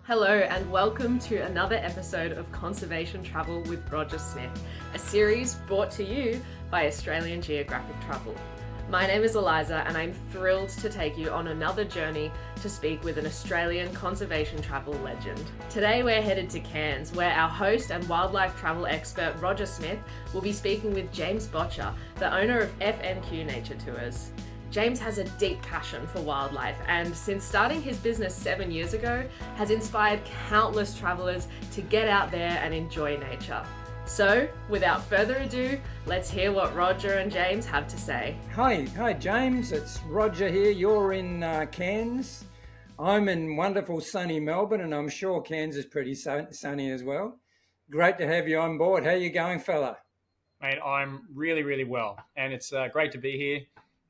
Hello and welcome to another episode of Conservation Travel with Roger Smith, a series brought to you by Australian Geographic Travel. My name is Eliza and I'm thrilled to take you on another journey to speak with an Australian conservation travel legend. Today we're headed to Cairns, where our host and wildlife travel expert Roger Smith will be speaking with James Boettcher, the owner of FNQ Nature Tours. James has a deep passion for wildlife and since starting his business 7 years ago, has inspired countless travellers to get out there and enjoy nature. So, without further ado, let's hear what Roger and James have to say. Hi James, it's Roger here. You're in Cairns. I'm in wonderful sunny Melbourne and I'm sure Cairns is pretty sunny as well. Great to have you on board. How are you going, fella? Mate, I'm really well and it's great to be here.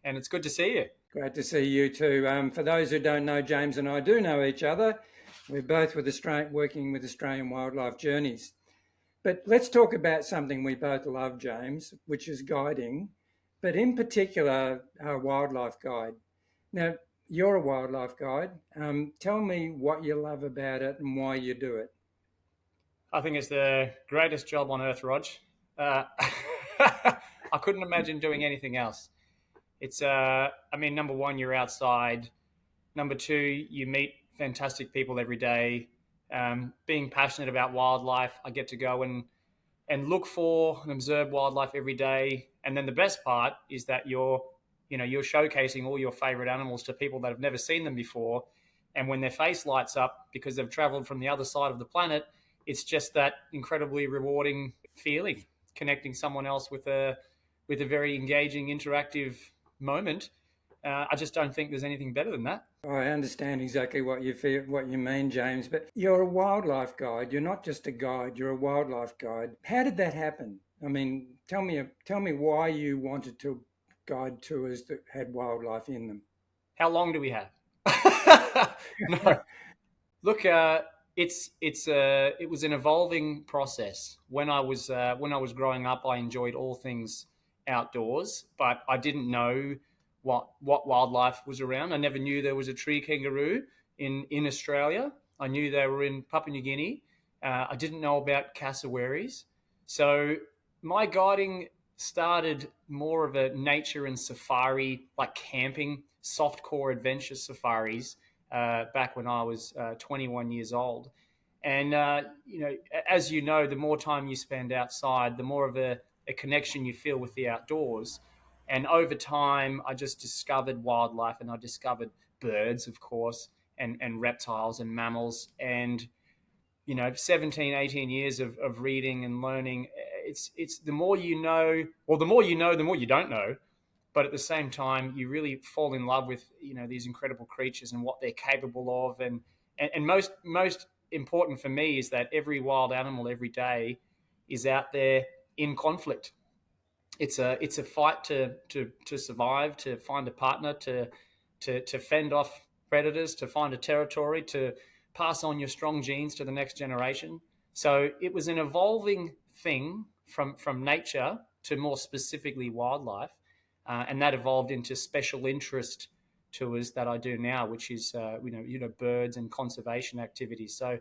And it's good to see you. Great to see you too. For those who don't know, James and I do know each other. We're both working with Australian Wildlife Journeys. But let's talk about something we both love, James, which is guiding, but in particular, our wildlife guide. Now, you're a wildlife guide. Tell me what you love about it and why you do it. I think it's the greatest job on earth, Rog. I couldn't imagine doing anything else. It's, number one, you're outside. Number two, you meet fantastic people every day. Being passionate about wildlife, I get to go and look for and observe wildlife every day. And then the best part is that you're showcasing all your favorite animals to people that have never seen them before. And when their face lights up because they've traveled from the other side of the planet, it's just that incredibly rewarding feeling, connecting someone else with a very engaging, interactive moment. I just don't think there's anything better than that. I understand exactly what you mean, James, but you're a wildlife guide. You're not just a guide, you're a wildlife guide. How did that happen? I mean, tell me why you wanted to guide tours that had wildlife in them. How long do we have? No. Look, it was an evolving process. When I was growing up, I enjoyed all things outdoors, but I didn't know what wildlife was around. I never knew there was a tree kangaroo in Australia. I knew they were in Papua New Guinea. I didn't know about cassowaries. So my guiding started more of a nature and safari, like camping, softcore adventure safaris, back when I was 21 years old. And, as you know, the more time you spend outside, the more of a connection you feel with the outdoors. And over time, I just discovered wildlife and I discovered birds, of course, and reptiles and mammals. And, 17, 18 years of reading and learning, it's the more you know, well, the more you know, the more you don't know. But at the same time, you really fall in love with, these incredible creatures and what they're capable of. And most important for me is that every wild animal every day is out there in conflict. It's a fight to survive, to find a partner, to fend off predators, to find a territory, to pass on your strong genes to the next generation. So it was an evolving thing from nature to more specifically wildlife, and that evolved into special interest tours that I do now, which is birds and conservation activities. So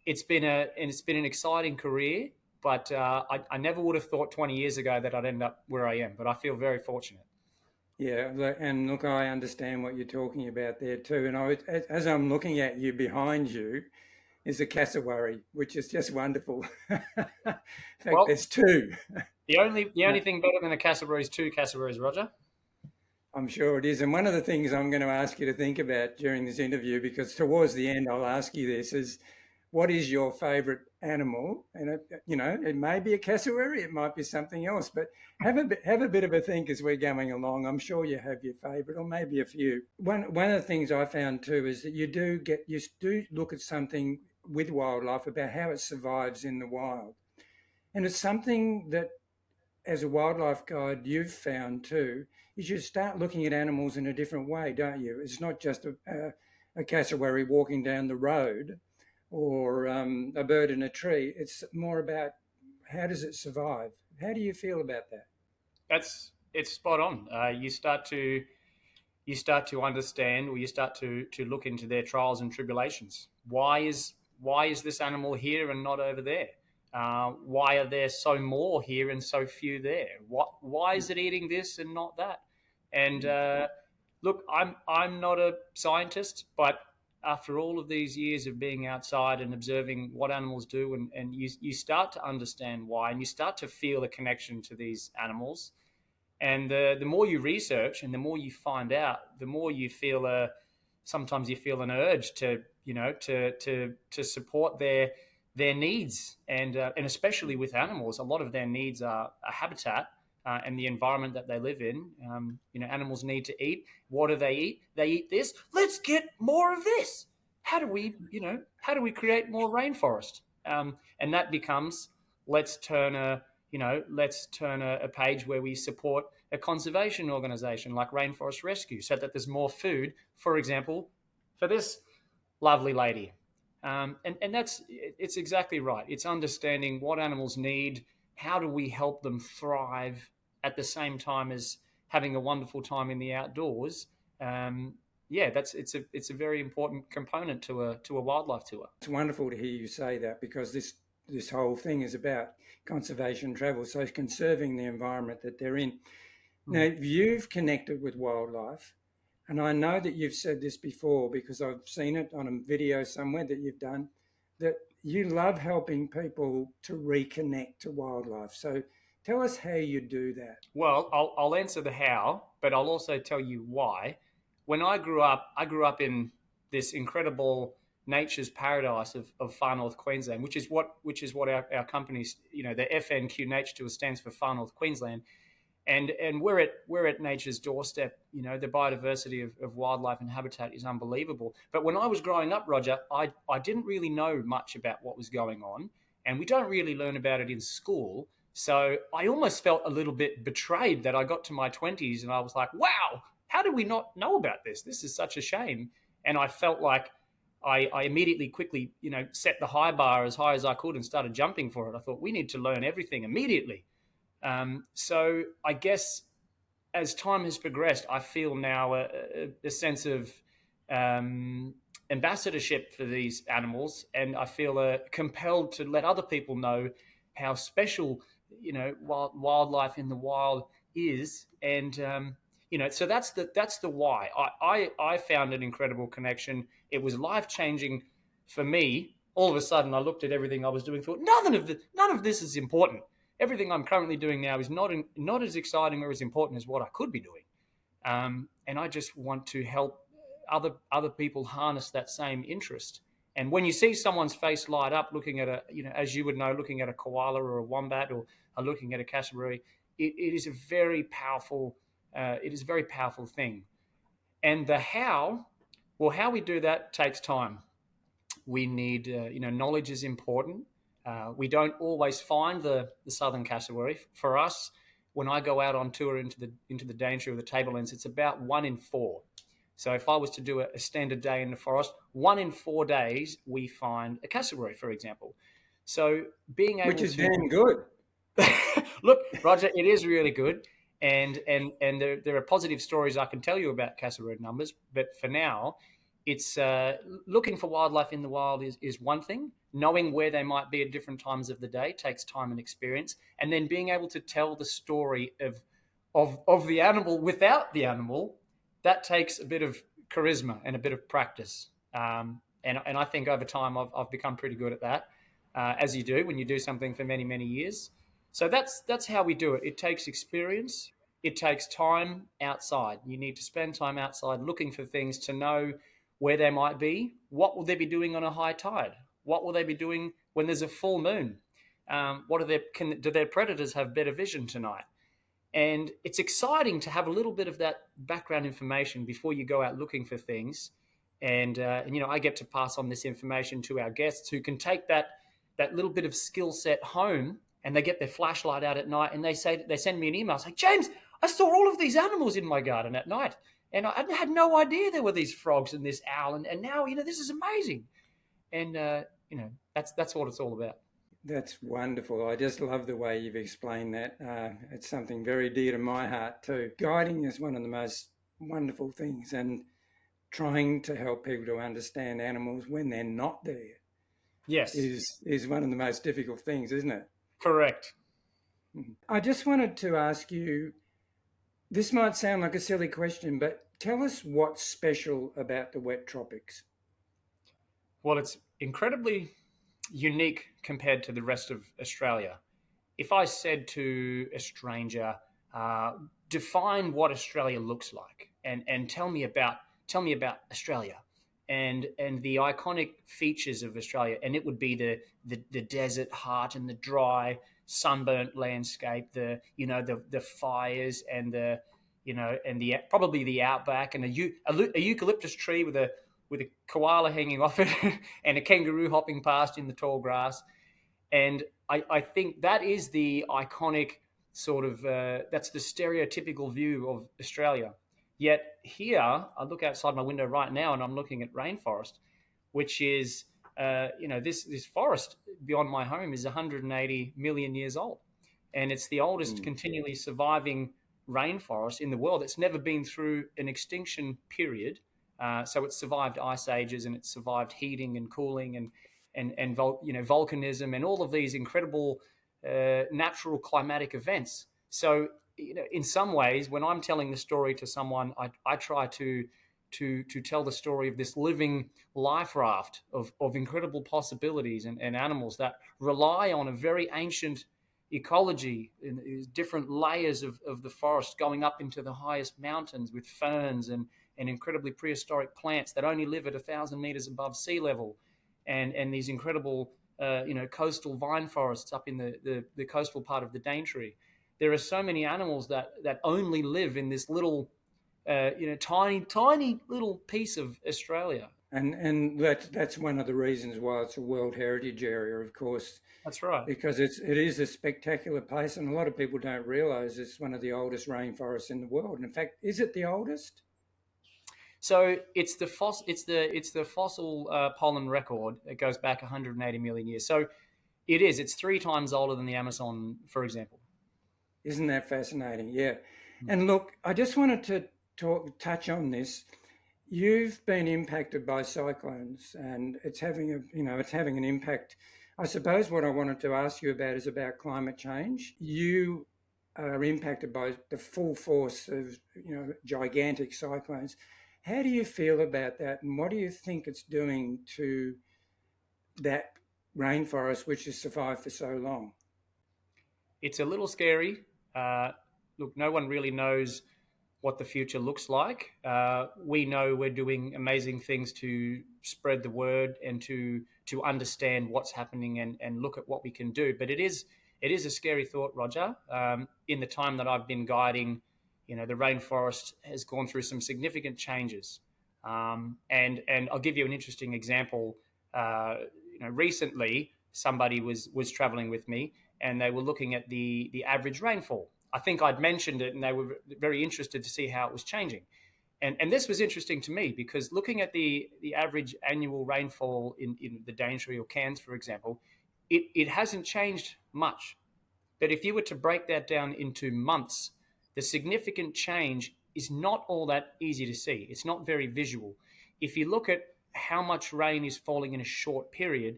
it's been an exciting career. But I never would have thought 20 years ago that I'd end up where I am, but I feel very fortunate. Yeah, and look, I understand what you're talking about there too. And as I'm looking at you, behind you is a cassowary, which is just wonderful. In fact, there's two. The only thing better than a cassowary is two cassowaries, Roger. I'm sure it is. And one of the things I'm going to ask you to think about during this interview, because towards the end I'll ask you this, is what is your favourite animal? And it may be a cassowary, it might be something else, but have a bit of a think as we're going along. I'm sure you have your favourite, or maybe a few. One of the things I found too is that you do look at something with wildlife about how it survives in the wild, and it's something that, as a wildlife guide, you've found too. You should start looking at animals in a different way, don't you? It's not just a cassowary walking down the road, or a bird in a tree. It's more about how does it survive? How do you feel about that? It's spot on. You start to understand, or you start to look into their trials and tribulations. Why is Why is this animal here and not over there? Why are there so more here and so few there? Why is it eating this and not that? And look, I'm not a scientist, but after all of these years of being outside and observing what animals do, and you start to understand why, and you start to feel a connection to these animals. And the more you research and the more you find out, the more you feel sometimes you feel an urge to, to support their needs, and especially with animals, a lot of their needs are a habitat and the environment that they live in. Animals need to eat. What do they eat? They eat this. Let's get more of this. How do we create more rainforest? And that becomes, let's turn a page where we support a conservation organization like Rainforest Rescue, so that there's more food, for example, for this lovely lady. And it's exactly right. It's understanding what animals need. How do we help them thrive at the same time as having a wonderful time in the outdoors? It's a very important component to a wildlife tour. It's wonderful to hear you say that, because this whole thing is about conservation travel, so conserving the environment that they're in. Now, you've connected with wildlife, and I know that you've said this before because I've seen it on a video somewhere that you've done, that you love helping people to reconnect to wildlife. So tell us how you do that. Well, I'll answer the how, but I'll also tell you why. When I grew up in this incredible nature's paradise of far north Queensland, which is what our company's, the FNQ Nature Tours stands for, Far North Queensland, and we're at nature's doorstep. The biodiversity of wildlife and habitat is unbelievable. But when I was growing up, Roger, I didn't really know much about what was going on, and we don't really learn about it in school. So I almost felt a little bit betrayed that I got to my 20s and I was like, wow, how did we not know about this? This is such a shame. And I felt like I immediately quickly, set the high bar as high as I could and started jumping for it. I thought we need to learn everything immediately. So I guess as time has progressed, I feel now a sense of ambassadorship for these animals, and I feel compelled to let other people know how special, wildlife in the wild is. And so that's the why. I found an incredible connection. It was life-changing for me. All of a sudden, I looked at everything I was doing, thought none of this is important. Everything I'm currently doing now is not as exciting or as important as what I could be doing. And I just want to help other people harness that same interest. And when you see someone's face light up looking at as you would know, looking at a koala or a wombat, or looking at a cassowary, it is a very powerful thing. And the how we do that takes time. We need, knowledge is important. We don't always find the southern cassowary. For us, when I go out on tour into the danger of the tablelands, it's about 1 in 4. So if I was to do a standard day in the forest, 1 in 4 days we find a cassowary, for example. So being able, which is damn good. Look, Roger, it is really good, and there are positive stories I can tell you about cassowary numbers. But for now, it's looking for wildlife in the wild is one thing. Knowing where they might be at different times of the day takes time and experience, and then being able to tell the story of the animal without the animal, that takes a bit of charisma and a bit of practice. And I think over time I've become pretty good at that, as you do when you do something for many, many years. So that's how we do it. It takes experience. It takes time outside. You need to spend time outside looking for things to know where they might be. What will they be doing on a high tide? What will they be doing when there's a full moon? Do their predators have better vision tonight? And it's exciting to have a little bit of that background information before you go out looking for things. And I get to pass on this information to our guests, who can take that little bit of skill set home, and they get their flashlight out at night and they send me an email saying, James, I saw all of these animals in my garden at night, and I had no idea there were these frogs and this owl, and now this is amazing. And that's what it's all about. That's wonderful. I just love the way you've explained that. It's something very dear to my heart too. Guiding is one of the most wonderful things, and trying to help people to understand animals when they're not there. Yes, is one of the most difficult things, isn't it? correct. I just wanted to ask you, this might sound like a silly question, but tell us what's special about the wet tropics. Well, it's incredibly unique compared to the rest of Australia. If I said to a stranger, uh, define what Australia looks like, and tell me about Australia, and the iconic features of Australia, and it would be the desert heart and the dry sunburnt landscape, the fires and the probably the outback and a eucalyptus tree with a koala hanging off it and a kangaroo hopping past in the tall grass. And I think that is the iconic sort of that's the stereotypical view of Australia. Yet here, I look outside my window right now, and I'm looking at rainforest, which is this forest beyond my home is 180 million years old, and it's the oldest continually surviving rainforest in the world. It's never been through an extinction period, so it's survived ice ages and it's survived heating and cooling and volcanism and all of these incredible natural climatic events. So in some ways, when I'm telling the story to someone, I try to tell the story of this living life raft of incredible possibilities and animals that rely on a very ancient ecology in different layers of the forest going up into the highest mountains with ferns and incredibly prehistoric plants that only live at 1,000 meters above sea level, and these incredible coastal vine forests up in the coastal part of the Daintree. There are so many animals that only live in this little tiny little piece of Australia. And that's one of the reasons why it's a World Heritage Area, of course. That's right. Because it is a spectacular place, and a lot of people don't realise it's one of the oldest rainforests in the world. In fact, is it the oldest? So it's the fossil pollen record. It goes back 180 million years. So it is. It's 3 times older than the Amazon, for example. Isn't that fascinating? Yeah. And look, I just wanted to touch on this. You've been impacted by cyclones, and it's having an impact. I suppose what I wanted to ask you about is about climate change. You are impacted by the full force of gigantic cyclones. How do you feel about that, and what do you think it's doing to that rainforest which has survived for so long? It's a little scary. Look, no one really knows what the future looks like. We know we're doing amazing things to spread the word and to understand what's happening and look at what we can do. But it is a scary thought, Roger. In the time that I've been guiding, the rainforest has gone through some significant changes. And I'll give you an interesting example. Recently somebody was traveling with me, and they were looking at the average rainfall. I think I'd mentioned it, and they were very interested to see how it was changing. And this was interesting to me because looking at the average annual rainfall in the Daintree or Cairns, for example, it hasn't changed much. But if you were to break that down into months, the significant change is not all that easy to see. It's not very visual. If you look at how much rain is falling in a short period,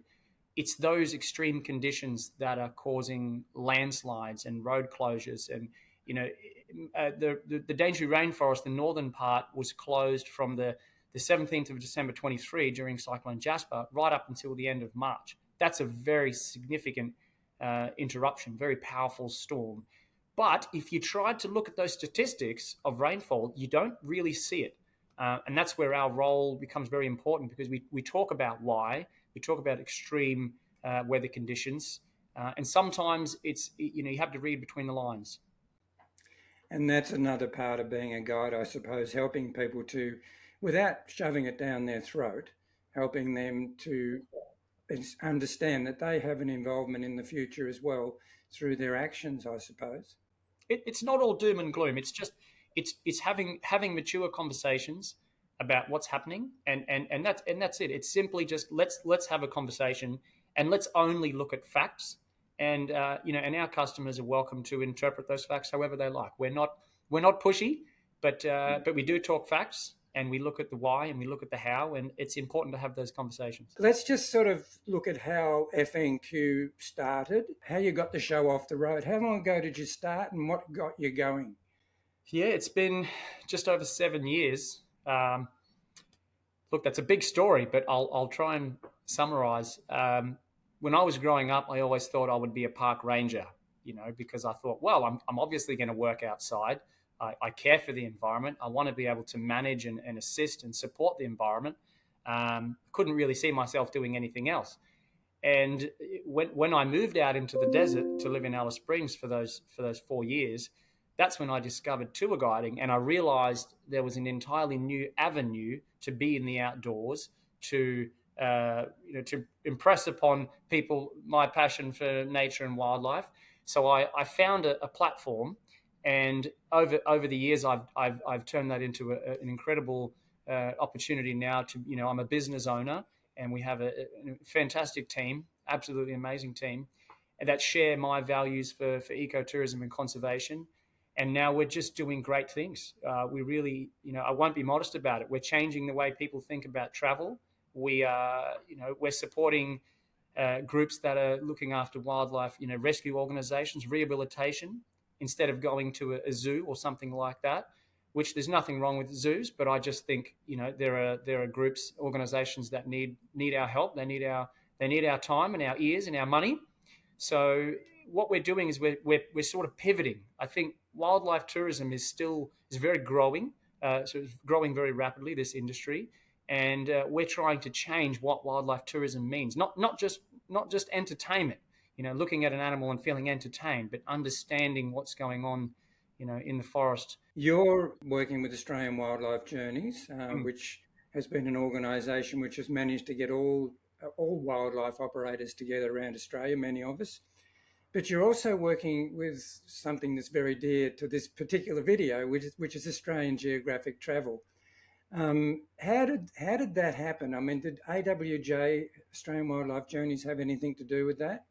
it's those extreme conditions that are causing landslides and road closures. And the Daintree rainforest, the northern part, was closed from the 17th of December 23 during Cyclone Jasper right up until the end of March. That's a very significant interruption, very powerful storm. But if you tried to look at those statistics of rainfall, you don't really see it. And that's where our role becomes very important, because we talk about why, we talk about extreme weather conditions, and sometimes it's you have to read between the lines. And that's another part of being a guide, I suppose, helping people to, without shoving it down their throat, helping them to understand that they have an involvement in the future as well through their actions, I suppose. It's not all doom and gloom. It's just it's having mature conversations about what's happening, and that's it. It's simply just let's have a conversation, and let's only look at facts. And and our customers are welcome to interpret those facts however they like. We're not pushy, but we do talk facts, and we look at the why and we look at the how, and it's important to have those conversations. Let's just sort of look at how FNQ started, how you got the show off the road. How long ago did you start and what got you going? Yeah, it's been just over 7 years. Look, that's a big story, but I'll try and summarize. When I was growing up, I always thought I would be a park ranger, because I thought, well, I'm obviously going to work outside. I care for the environment. I want to be able to manage and assist and support the environment. Couldn't really see myself doing anything else. And when I moved out into the desert to live in Alice Springs for those 4 years, that's when I discovered tour guiding, and I realized there was an entirely new avenue to be in the outdoors, to impress upon people my passion for nature and wildlife. So I found a platform, and over the years I've turned that into an incredible opportunity now. I'm a business owner, and we have a fantastic team, absolutely amazing team, that share my values for ecotourism and conservation. And now we're just doing great things. We really, I won't be modest about it. We're changing the way people think about travel. We're supporting groups that are looking after wildlife, rescue organizations, rehabilitation, instead of going to a zoo or something like that, which there's nothing wrong with zoos, but I just think, there are groups, organizations that need our help. They need our time and our ears and our money. So what we're doing is we're sort of pivoting. I think wildlife tourism is very growing, so it's growing very rapidly, this industry, and we're trying to change what wildlife tourism means. Not just entertainment, looking at an animal and feeling entertained, but understanding what's going on, in the forest. You're working with Australian Wildlife Journeys, which has been an organisation which has managed to get all wildlife operators together around Australia, many of us. But you're also working with something that's very dear to this particular video, which is Australian Geographic Travel. How did that happen? I mean, did AWJ, Australian Wildlife Journeys, have anything to do with that?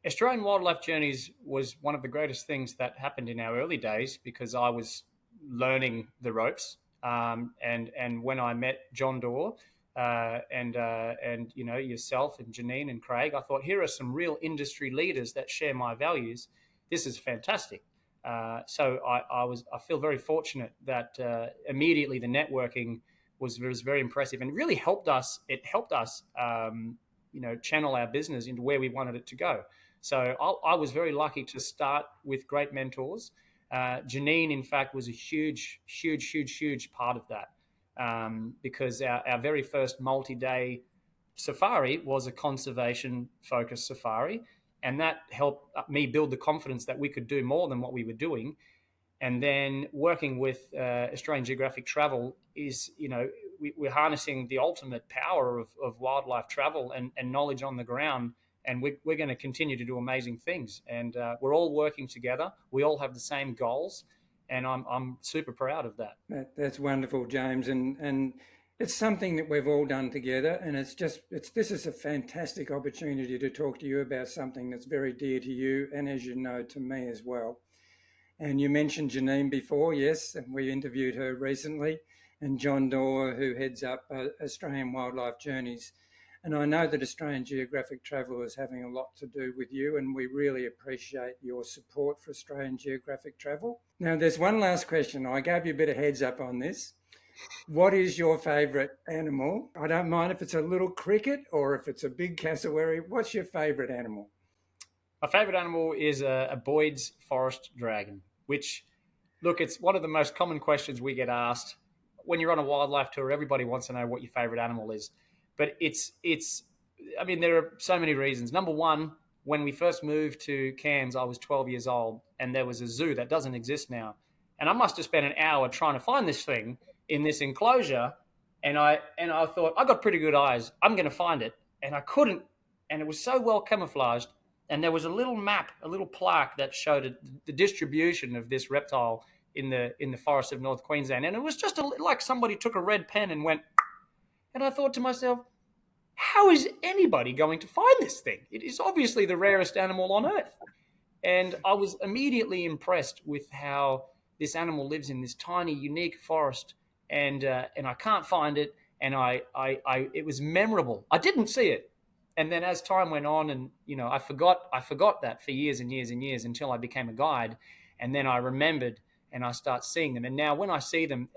Australian Wildlife Journeys was one of the greatest things that happened in our early days, because I was learning the ropes. And when I met John Doerr, and yourself and Janine and Craig, I thought, here are some real industry leaders that share my values. This is fantastic. So I feel very fortunate that immediately the networking was very impressive, and really helped us. It helped us, channel our business into where we wanted it to go. So I was very lucky to start with great mentors. Janine, in fact, was a huge part of that. Because our very first multi-day safari was a conservation-focused safari, and that helped me build the confidence that we could do more than what we were doing. And then working with Australian Geographic Travel is, we're harnessing the ultimate power of wildlife travel and knowledge on the ground, and we're going to continue to do amazing things. And we're all working together. We all have the same goals. And I'm super proud of that. That's wonderful, James. And it's something that we've all done together. And this is a fantastic opportunity to talk to you about something that's very dear to you, and, as you know, to me as well. And you mentioned Janine before, yes, and we interviewed her recently, and John Doerr, who heads up Australian Wildlife Journeys. And I know that Australian Geographic Travel is having a lot to do with you, and we really appreciate your support for Australian Geographic Travel. Now, there's one last question. I gave you a bit of heads up on this. What is your favourite animal? I don't mind if it's a little cricket or if it's a big cassowary. What's your favourite animal? My favourite animal is a Boyd's forest dragon, which, look, it's one of the most common questions we get asked. When you're on a wildlife tour, everybody wants to know what your favourite animal is. But there are so many reasons. Number one, when we first moved to Cairns, I was 12 years old, and there was a zoo that doesn't exist now. And I must have spent an hour trying to find this thing in this enclosure. And I thought, I got pretty good eyes. I'm going to find it. And I couldn't. And it was so well camouflaged. And there was a little map, a little plaque that showed the distribution of this reptile in the forest of North Queensland. And it was just like somebody took a red pen and went. And I thought to myself, how is anybody going to find this thing? It is obviously the rarest animal on Earth. And I was immediately impressed with how this animal lives in this tiny, unique forest, and I can't find it. And it was memorable. I didn't see it. And then as time went on, and I forgot that for years and years and years until I became a guide, and then I remembered, and I start seeing them. And now when I see them,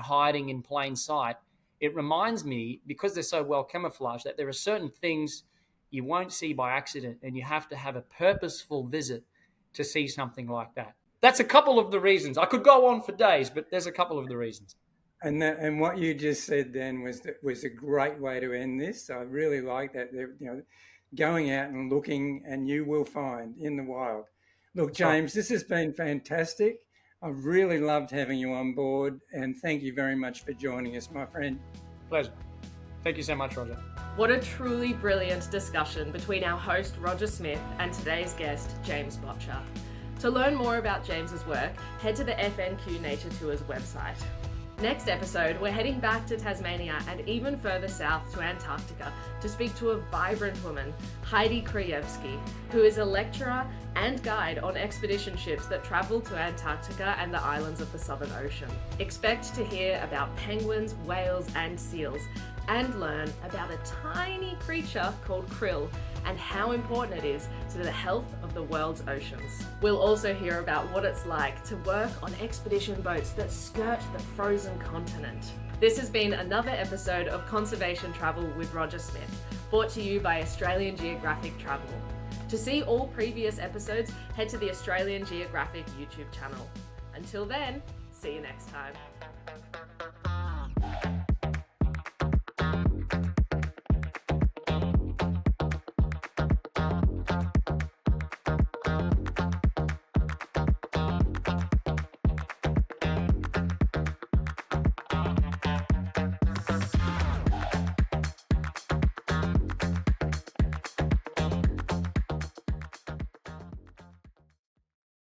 hiding in plain sight, it reminds me, because they're so well camouflaged, that there are certain things you won't see by accident, and you have to have a purposeful visit to see something like that. That's a couple of the reasons. I could go on for days, but there's a couple of the reasons. And what you just said then was a great way to end this. I really like that. Going out and looking, and you will find in the wild. Look, James, this has been fantastic. I've really loved having you on board, and thank you very much for joining us, my friend. Pleasure. Thank you so much, Roger. What a truly brilliant discussion between our host, Roger Smith, and today's guest, James Boettcher. To learn more about James's work, head to the FNQ Nature Tours website. Next episode, we're heading back to Tasmania and even further south to Antarctica to speak to a vibrant woman, Heidi Krajewski, who is a lecturer and guide on expedition ships that travel to Antarctica and the islands of the Southern Ocean. Expect to hear about penguins, whales, and seals, and learn about a tiny creature called krill and how important it is to the health of the world's oceans. We'll also hear about what it's like to work on expedition boats that skirt the frozen continent. This has been another episode of Conservation Travel with Roger Smith, brought to you by Australian Geographic Travel. To see all previous episodes, head to the Australian Geographic YouTube channel. Until then, see you next time.